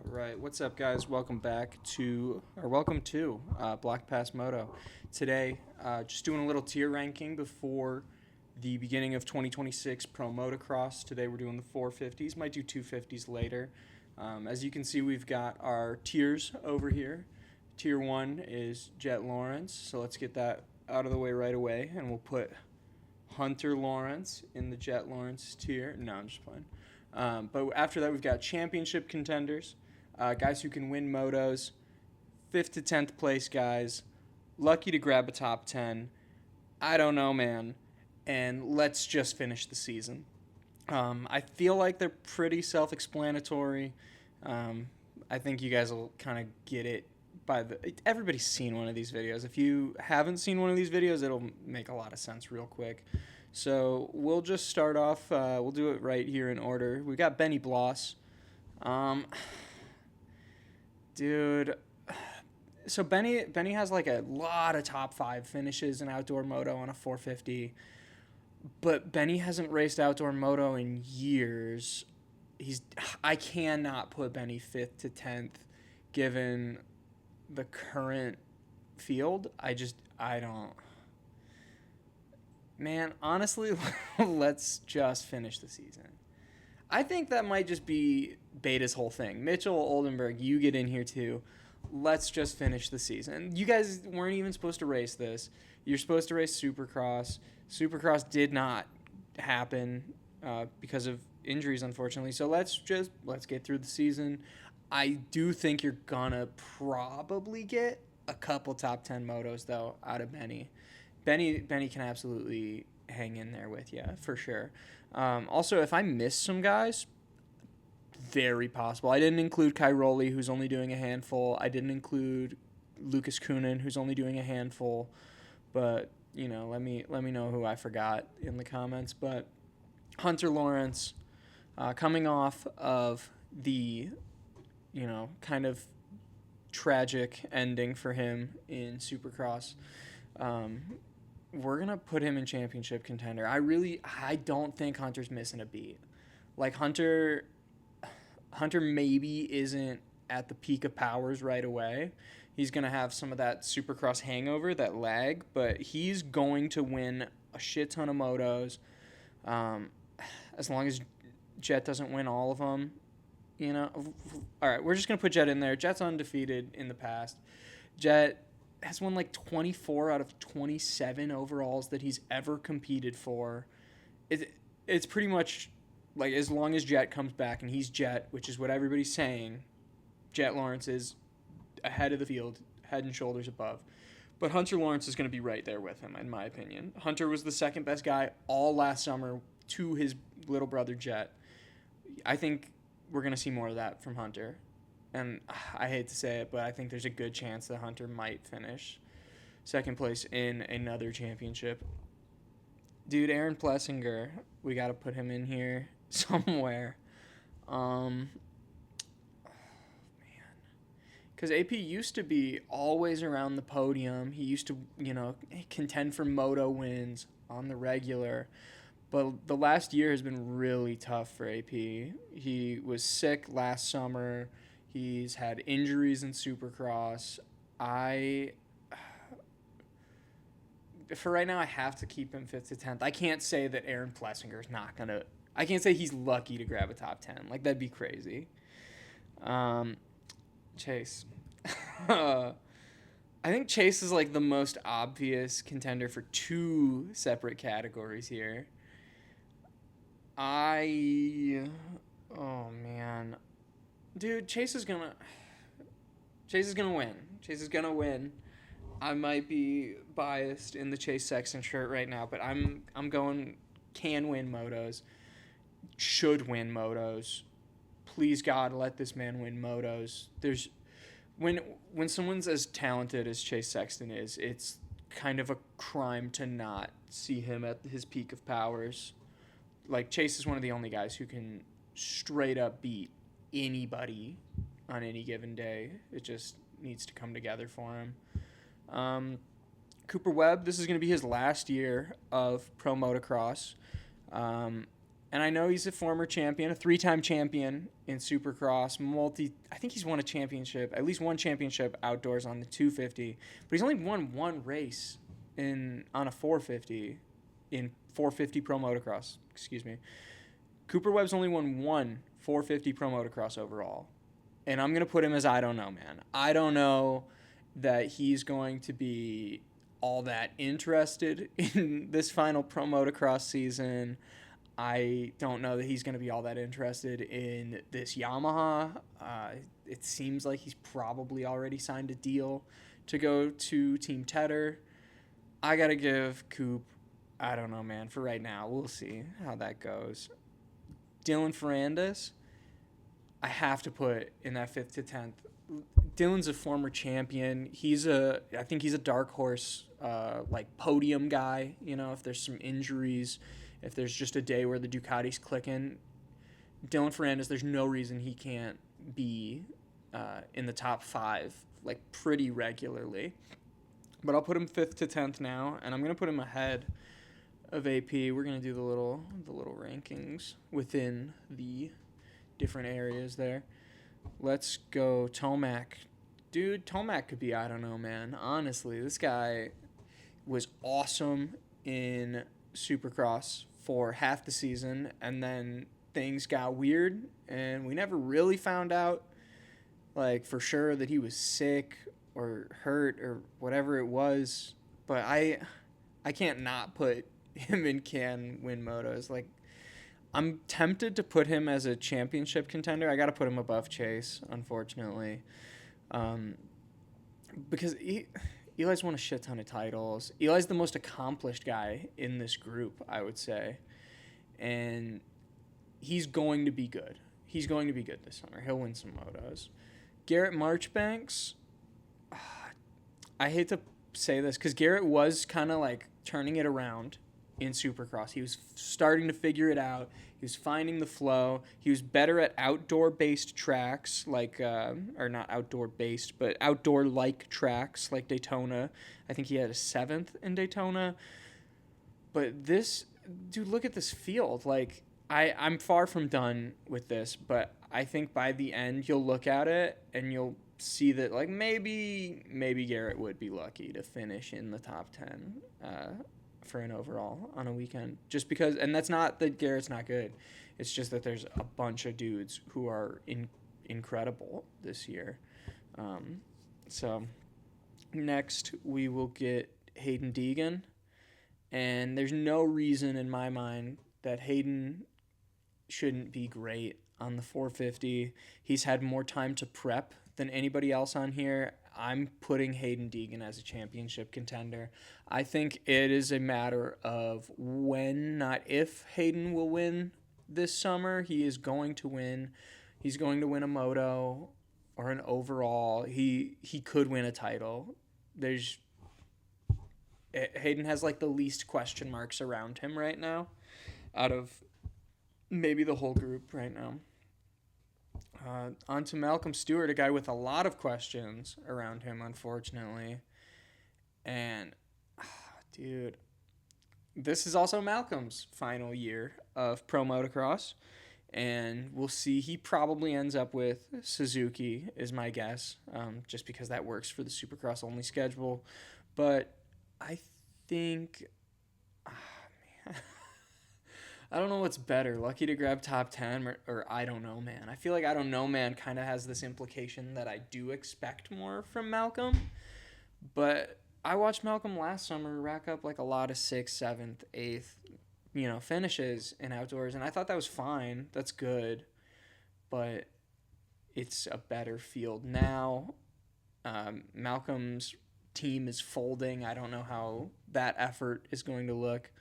Right. What's up, guys? Welcome to Black Pass Moto. Today, just doing a little tier ranking before the beginning of 2026 Pro Motocross. Today, we're doing the 450s. Might do 250s later. As you can see, we've got our tiers over here. Tier 1 is Jet Lawrence, so let's get that out of the way right away, and we'll put Hunter Lawrence in the Jet Lawrence tier. No, I'm just playing. But after that, we've got championship contenders, guys who can win motos, 5th to 10th place guys, lucky to grab a top 10. I don't know, man. And let's just finish the season. I feel like they're pretty self-explanatory. I think you guys will kind of get it everybody's seen one of these videos. If you haven't seen one of these videos, it'll make a lot of sense real quick. So we'll just start off. We'll do it right here in order. We got Benny Bloss. Dude. So Benny has like a lot of top 5 finishes in outdoor moto on a 450. But Benny hasn't raced outdoor moto in years. I cannot put Benny 5th to 10th given the current field. I don't. Man, honestly, let's just finish the season. I think that might just be Beta's whole thing. Mitchell, Oldenburg, you get in here too. Let's just finish the season. You guys weren't even supposed to race this. You're supposed to race Supercross. Supercross did not happen because of injuries, unfortunately. So let's get through the season. I do think you're gonna probably get a couple top 10 motos though out of Benny. Benny can absolutely hang in there with you for sure. Also, if I missed some guys, very possible. I didn't include Cairoli, who's only doing a handful. I didn't include Lucas Kunin, who's only doing a handful. But let me know who I forgot in the comments. But Hunter Lawrence, coming off of the kind of tragic ending for him in Supercross. We're going to put him in championship contender. I don't think Hunter's missing a beat. Like Hunter maybe isn't at the peak of powers right away. He's going to have some of that Supercross hangover, that lag, but he's going to win a shit ton of motos. As long as Jet doesn't win all of them. All right, we're just going to put Jet in there. Jet's undefeated in the past. Jet has won like 24 out of 27 overalls that he's ever competed for. It's pretty much like as long as Jet comes back and he's Jet, which is what everybody's saying, Jet Lawrence is ahead of the field, head and shoulders above. But Hunter Lawrence is going to be right there with him, in my opinion. Hunter was the second best guy all last summer to his little brother Jet. I think we're going to see more of that from Hunter. And I hate to say it, but I think there's a good chance that Hunter might finish second place in another championship. Dude, Aaron Plessinger, we got to put him in here somewhere. Man. Because AP used to be always around the podium. He used to, contend for moto wins on the regular. But the last year has been really tough for AP. He was sick last summer. He's had injuries in Supercross. For right now, I have to keep him 5th to 10th. I can't say that Aaron Plessinger is not going to... I can't say he's lucky to grab a top 10. Like, that'd be crazy. Chase. I think Chase is, like, the most obvious contender for 2 separate categories here. Oh, man. Dude, Chase is gonna win. Chase is gonna win. I might be biased in the Chase Sexton shirt right now, but I'm going can win motos. Should win motos. Please God, let this man win motos. When someone's as talented as Chase Sexton is, it's kind of a crime to not see him at his peak of powers. Like, Chase is one of the only guys who can straight up beat anybody on any given day. It just needs to come together for him. Cooper Webb, this is going to be his last year of pro motocross. And I know he's a former champion, a 3-time champion in Supercross, I think he's won a championship, at least one championship outdoors on the 250, but he's only won one race on a 450 in 450 Pro Motocross, excuse me. Cooper Webb's only won one 450 Pro Motocross overall. And I'm going to put him as I don't know, man. I don't know that he's going to be all that interested in this final Pro Motocross season. I don't know that he's going to be all that interested in this Yamaha. It seems like he's probably already signed a deal to go to Team Tedder. I got to give Coop, I don't know, man. For right now, we'll see how that goes. Dylan Ferrandis, I have to put in that 5th to 10th. Dylan's a former champion. I think he's a dark horse, like podium guy. You know, if there's some injuries, if there's just a day where the Ducati's clicking, Dylan Ferrandis, there's no reason he can't be in the top 5 like pretty regularly. But I'll put him 5th to 10th now, and I'm gonna put him ahead of AP. We're gonna do the little rankings within the different areas there. Let's go Tomac. Dude, Tomac could be, I don't know, man. Honestly, this guy was awesome in Supercross for half the season, and then things got weird, and we never really found out, like, for sure that he was sick or hurt or whatever it was. But I can't not put him in can win motos. Like, I'm tempted to put him as a championship contender. I got to put him above Chase, unfortunately. Because Eli's won a shit ton of titles. Eli's the most accomplished guy in this group, I would say. And he's going to be good. He's going to be good this summer. He'll win some motos. Garrett Marchbanks, I hate to say this because Garrett was kind of like turning it around in Supercross. He was starting to figure it out. He was finding the flow. He was better at outdoor-based tracks, like, or not outdoor-based, but outdoor-like tracks, like Daytona. I think he had a 7th in Daytona. But this, dude, look at this field. Like, I'm far from done with this, but I think by the end you'll look at it and you'll see that, like, maybe Garrett would be lucky to finish in the top 10 for an overall on a weekend, just because, and that's not that Garrett's not good, it's just that there's a bunch of dudes who are incredible this year. So next we will get Hayden Deegan, and there's no reason in my mind that Hayden shouldn't be great on the 450. He's had more time to prep than anybody else on here. I'm putting Hayden Deegan as a championship contender. I think it is a matter of when, not if, Hayden will win this summer. He is going to win. He's going to win a moto or an overall. He could win a title. Hayden has like the least question marks around him right now out of maybe the whole group right now. On to Malcolm Stewart, a guy with a lot of questions around him, unfortunately. And, dude, this is also Malcolm's final year of Pro Motocross. And we'll see. He probably ends up with Suzuki, is my guess, just because that works for the Supercross-only schedule. But I think... man... I don't know what's better, lucky to grab top 10 or I don't know, man. I feel like I don't know, man kind of has this implication that I do expect more from Malcolm. But I watched Malcolm last summer rack up like a lot of 6th, 7th, 8th, finishes in outdoors. And I thought that was fine. That's good. But it's a better field now. Malcolm's team is folding. I don't know how that effort is going to look.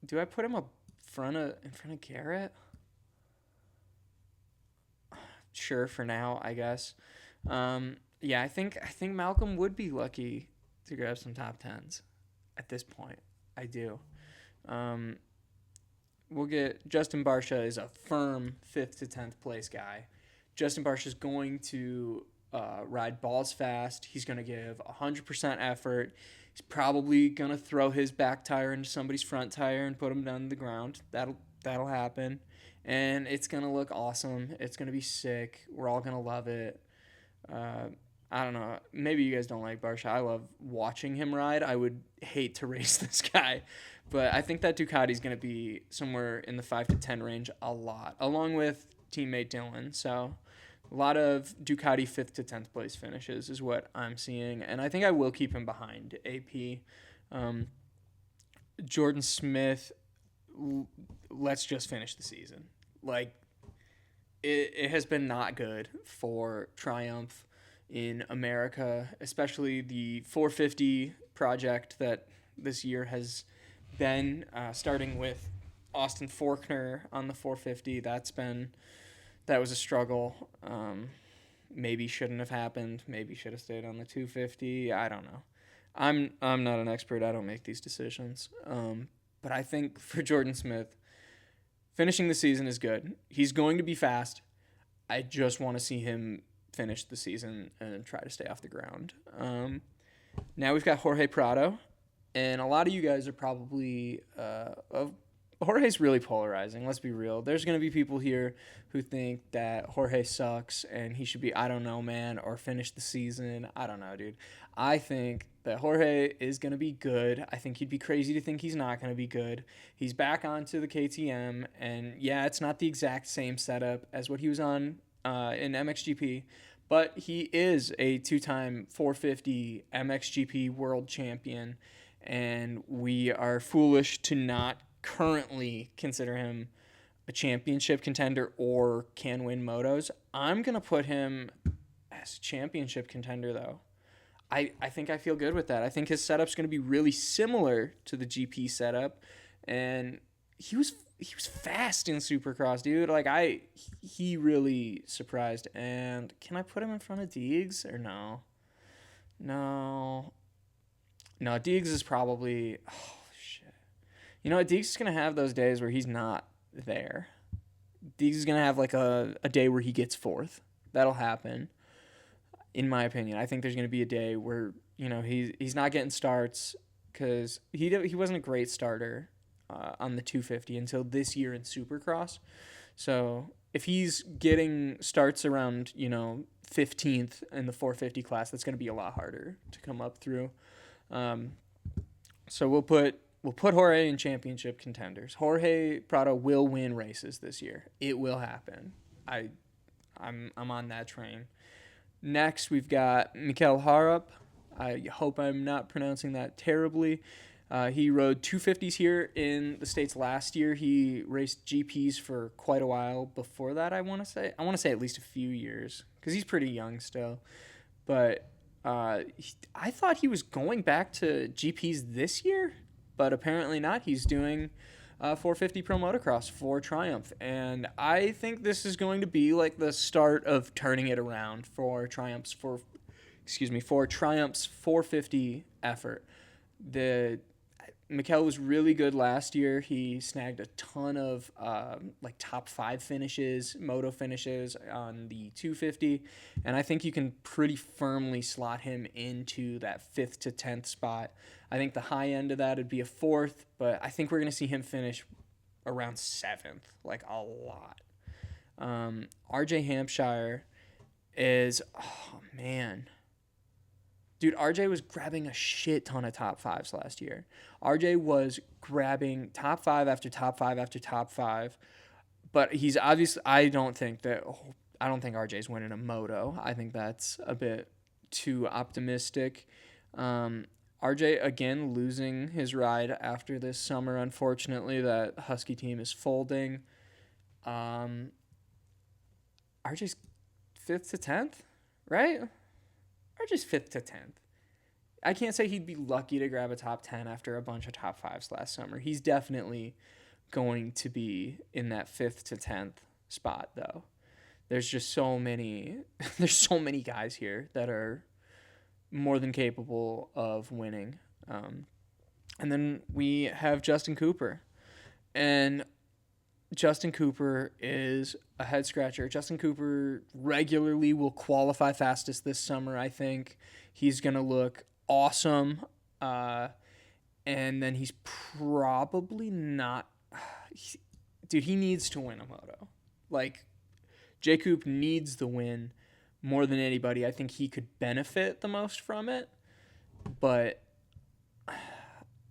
Do I put him in front of Garrett? Sure, for now, I guess. Yeah, I think Malcolm would be lucky to grab some top 10s at this point. I do. We'll get Justin Barcia is a firm 5th to 10th place guy. Justin Barcia is going to ride balls fast. He's going to give 100% effort. He's probably going to throw his back tire into somebody's front tire and put him down to the ground. That'll happen. And it's going to look awesome. It's going to be sick. We're all going to love it. I don't know. Maybe you guys don't like Barsha. I love watching him ride. I would hate to race this guy. But I think that Ducati's going to be somewhere in the 5 to 10 range a lot, along with teammate Dylan. So a lot of Ducati 5th to 10th place finishes is what I'm seeing. And I think I will keep him behind AP. Jordan Smith, let's just finish the season. Like, it has been not good for Triumph in America, especially the 450 project that this year has been, starting with Austin Forkner on the 450. That was a struggle. Maybe shouldn't have happened. Maybe should have stayed on the 250. I don't know. I'm not an expert. I don't make these decisions. But I think for Jordan Smith, finishing the season is good. He's going to be fast. I just want to see him finish the season and try to stay off the ground. Now we've got Jorge Prado, and a lot of you guys are probably Jorge's really polarizing. Let's be real. There's going to be people here who think that Jorge sucks and he should be, I don't know, man, or finish the season. I don't know, dude. I think that Jorge is going to be good. I think he'd be crazy to think he's not going to be good. He's back onto the KTM, and yeah, it's not the exact same setup as what he was on in MXGP, but he is a 2-time 450 MXGP world champion, and we are foolish to not currently consider him a championship contender or can win motos. I'm going to put him as a championship contender, though. I think I feel good with that. I think his setup's going to be really similar to the GP setup, and he was fast in Supercross, dude. Like, he really surprised. And can I put him in front of Deegs or no? No, Deegs is probably, oh shit. You know what? Deegs is going to have those days where he's not there. Deegs is going to have like a day where he gets fourth. That'll happen. In my opinion, I think there's going to be a day where, you know, he's not getting starts because he wasn't a great starter on the 250 until this year in Supercross. So if he's getting starts around, you know, 15th in the 450 class, that's going to be a lot harder to come up through. So we'll put Jorge in championship contenders. Jorge Prado will win races this year. It will happen. I'm on that train. Next, we've got Mikel Harup. I hope I'm not pronouncing that terribly. He rode 250s here in the States last year. He raced GPs for quite a while before that, I want to say. I want to say at least a few years because he's pretty young still. But I thought he was going back to GPs this year, but apparently not. He's doing 450 Pro Motocross for Triumph, and I think this is going to be like the start of turning it around for Triumph's 450 effort. Mikel was really good last year. He snagged a ton of like top 5 finishes, moto finishes on the 250, and I think you can pretty firmly slot him into that 5th to 10th spot. I think the high end of that would be a 4th, but I think we're going to see him finish around 7th, like a lot. RJ Hampshire is, oh man. Dude, RJ was grabbing a shit ton of top 5s last year. RJ was grabbing top 5 after top 5 after top 5, but he's obviously, I don't think RJ's winning a moto. I think that's a bit too optimistic. RJ, again, losing his ride after this summer, unfortunately. That Husky team is folding. RJ's 5th to 10th, right? RJ's 5th to 10th. I can't say he'd be lucky to grab a top 10 after a bunch of top 5s last summer. He's definitely going to be in that 5th to 10th spot, though. There's just so many guys here that are more than capable of winning. And then we have Justin Cooper. And Justin Cooper is a head scratcher. Justin Cooper regularly will qualify fastest this summer, I think. He's going to look awesome. And then he's probably not. Dude, he needs to win a moto. Like, J. Coop needs the win more than anybody. I think he could benefit the most from it, but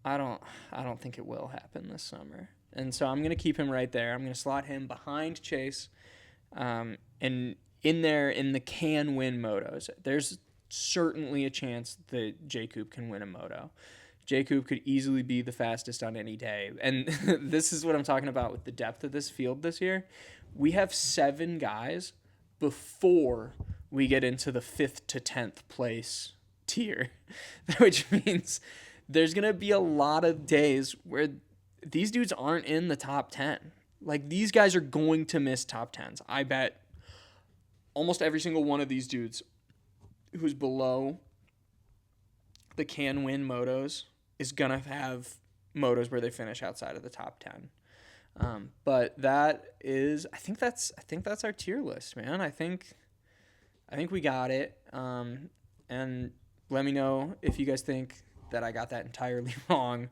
I don't think it will happen this summer. And so I'm going to keep him right there. I'm going to slot him behind Chase. And in there, in the can win motos, there's certainly a chance that J. Coop can win a moto. J. Coop could easily be the fastest on any day. And this is what I'm talking about with the depth of this field this year. We have 7 guys before we get into the 5th to 10th place tier, which means there's going to be a lot of days where these dudes aren't in the top 10. Like, these guys are going to miss top 10s. I bet almost every single one of these dudes who's below the can win motos is going to have motos where they finish outside of the top 10. But that is, I think that's our tier list, man. I think we got it. And let me know if you guys think that I got that entirely wrong,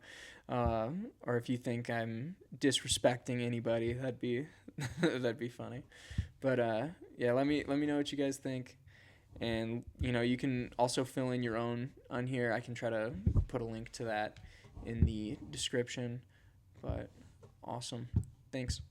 or if you think I'm disrespecting anybody. That'd be funny. But yeah, let me know what you guys think. And, you can also fill in your own on here. I can try to put a link to that in the description. But awesome. Thanks.